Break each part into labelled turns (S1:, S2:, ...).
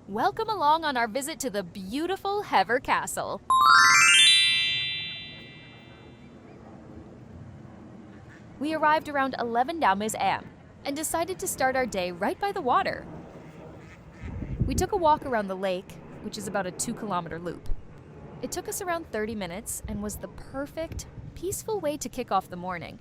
S1: Welcome along on our visit to the beautiful Hever Castle. We arrived around 11 am and decided to start our day right by the water. We took a walk around the lake, which is about a 2-kilometer loop. It took us around 30 minutes and was the perfect, peaceful way to kick off the morning.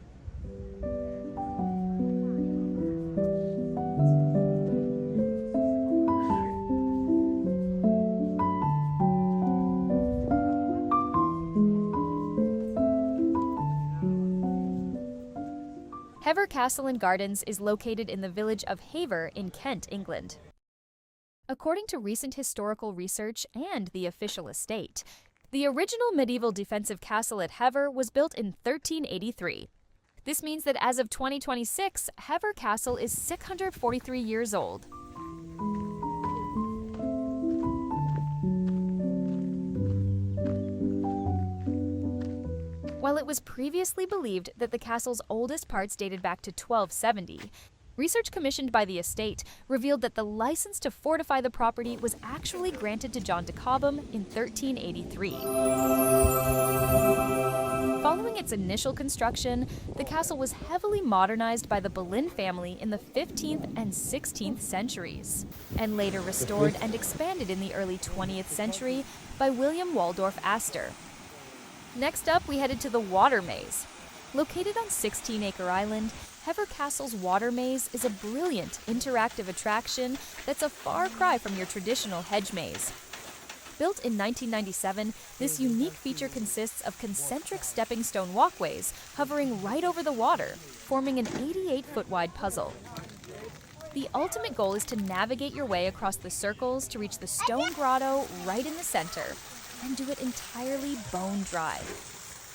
S1: Hever Castle and Gardens is located in the village of Hever in Kent, England. According to recent historical research and the official estate, the original medieval defensive castle at Hever was built in 1383. This means that as of 2026, Hever Castle is 643 years old. While it was previously believed that the castle's oldest parts dated back to 1270, research commissioned by the estate revealed that the license to fortify the property was actually granted to John de Cobham in 1383. Following its initial construction, the castle was heavily modernized by the Boleyn family in the 15th and 16th centuries, and later restored and expanded in the early 20th century by William Waldorf Astor. Next up, we headed to the Water Maze. Located on 16-acre island, Hever Castle's Water Maze is a brilliant, interactive attraction that's a far cry from your traditional hedge maze. Built in 1997, this unique feature consists of concentric stepping stone walkways hovering right over the water, forming an 88-foot-wide puzzle. The ultimate goal is to navigate your way across the circles to reach the stone grotto right in the center, and do it entirely bone dry.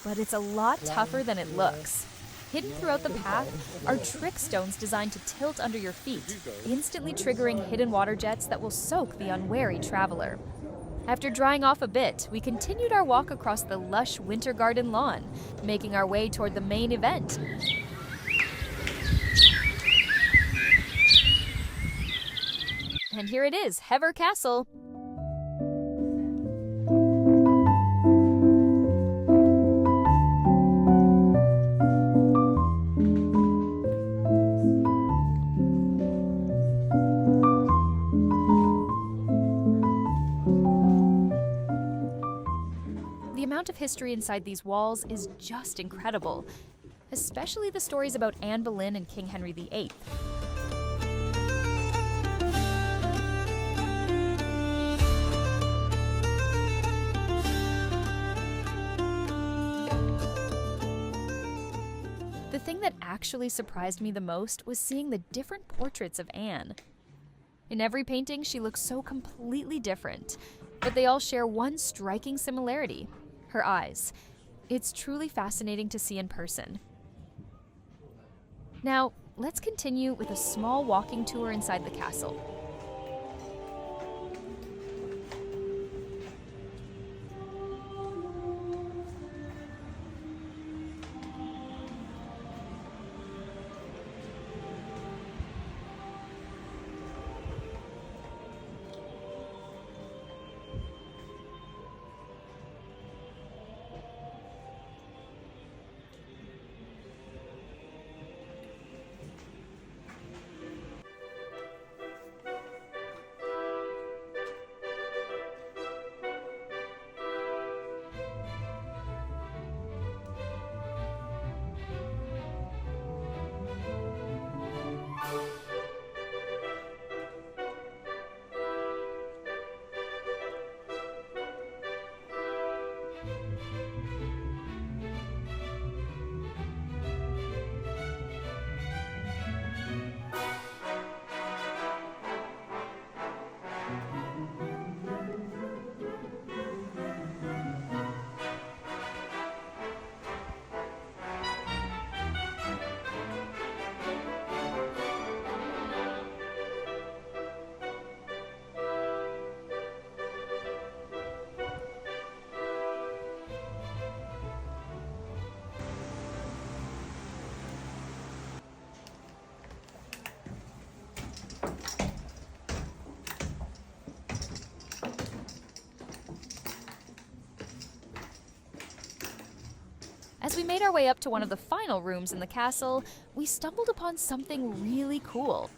S1: But it's a lot tougher than it looks. Hidden throughout the path are trick stones designed to tilt under your feet, instantly triggering hidden water jets that will soak the unwary traveler. After drying off a bit, we continued our walk across the lush winter garden lawn, making our way toward the main event. And here it is, Hever Castle. The amount of history inside these walls is just incredible, especially the stories about Anne Boleyn and King Henry VIII. The thing that actually surprised me the most was seeing the different portraits of Anne. In every painting, she looks so completely different, but they all share one striking similarity: her eyes. It's truly fascinating to see in person. Now, let's continue with a small walking tour inside the castle. As we made our way up to one of the final rooms in the castle, we stumbled upon something really cool.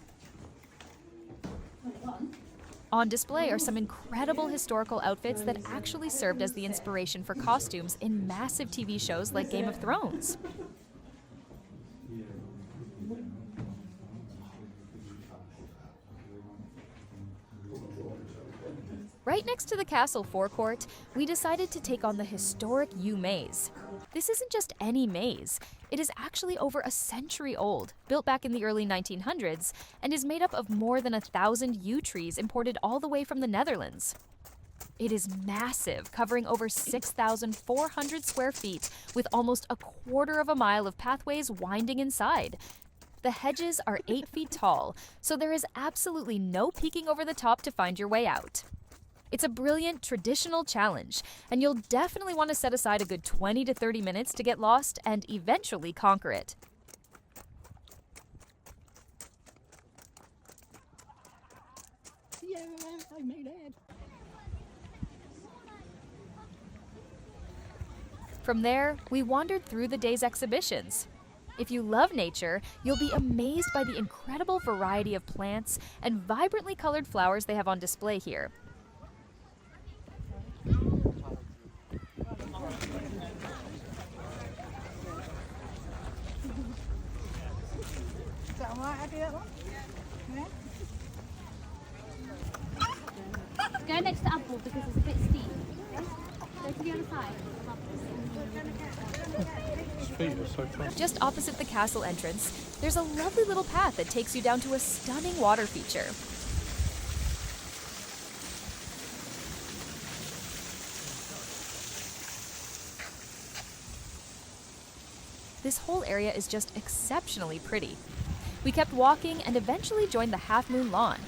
S1: On display are some incredible historical outfits that actually served as the inspiration for costumes in massive TV shows like Game of Thrones. Right next to the castle forecourt, we decided to take on the historic Yew Maze. This isn't just any maze. It is actually over a century old, built back in the early 1900s, and is made up of more than 1,000 yew trees imported all the way from the Netherlands. It is massive, covering over 6,400 square feet, with almost a quarter of a mile of pathways winding inside. The hedges are 8 feet tall, so there is absolutely no peeking over the top to find your way out. It's a brilliant traditional challenge, and you'll definitely want to set aside a good 20 to 30 minutes to get lost and eventually conquer it.
S2: Yeah, I made it.
S1: From there, we wandered through the day's exhibitions. If you love nature, you'll be amazed by the incredible variety of plants and vibrantly colored flowers they have on display here.
S3: Go next to Apple because it's a bit steep. Go to the other side.
S1: Just opposite the castle entrance, there's a lovely little path that takes you down to a stunning water feature. This whole area is just exceptionally pretty. We kept walking and eventually joined the Half Moon Lawn.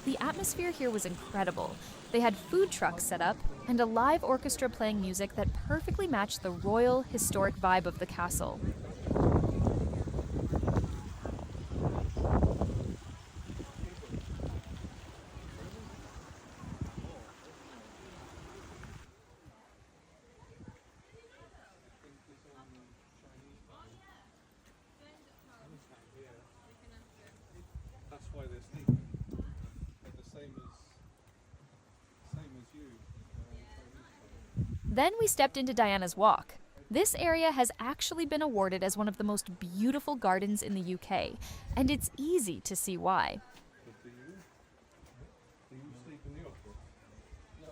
S1: The atmosphere here was incredible. They had food trucks set up and a live orchestra playing music that perfectly matched the royal, historic vibe of the castle.
S4: That's why they're sleeping. They're the same as you.
S1: Then we stepped into Diana's Walk. This area has actually been awarded as one of the most beautiful gardens in the UK, and it's easy to see why.
S4: But do you sleep in the office? No.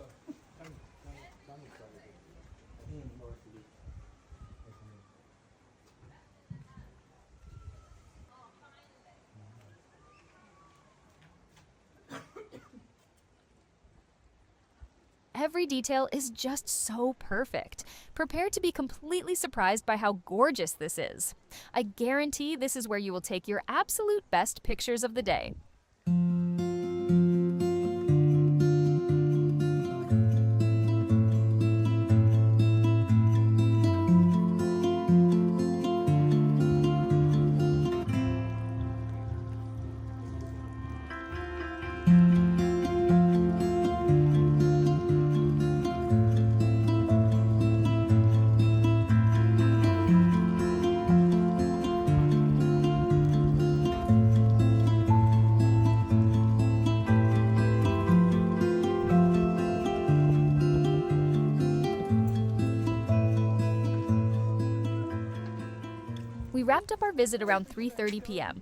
S1: Every detail is just so perfect. Prepare to be completely surprised by how gorgeous this is. I guarantee this is where you will take your absolute best pictures of the day. We wrapped up our visit around 3:30 p.m.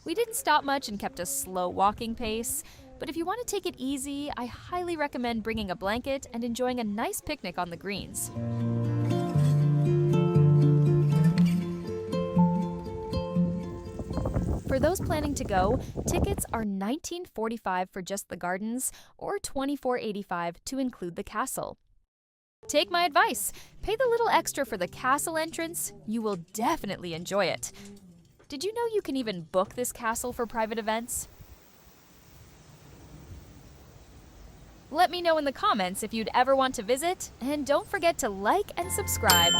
S1: We didn't stop much and kept a slow walking pace, but if you want to take it easy, I highly recommend bringing a blanket and enjoying a nice picnic on the greens. For those planning to go, tickets are $19.45 for just the gardens or $24.85 to include the castle. Take my advice, pay the little extra for the castle entrance, you will definitely enjoy it. Did you know you can even book this castle for private events? Let me know in the comments if you'd ever want to visit, and don't forget to like and subscribe.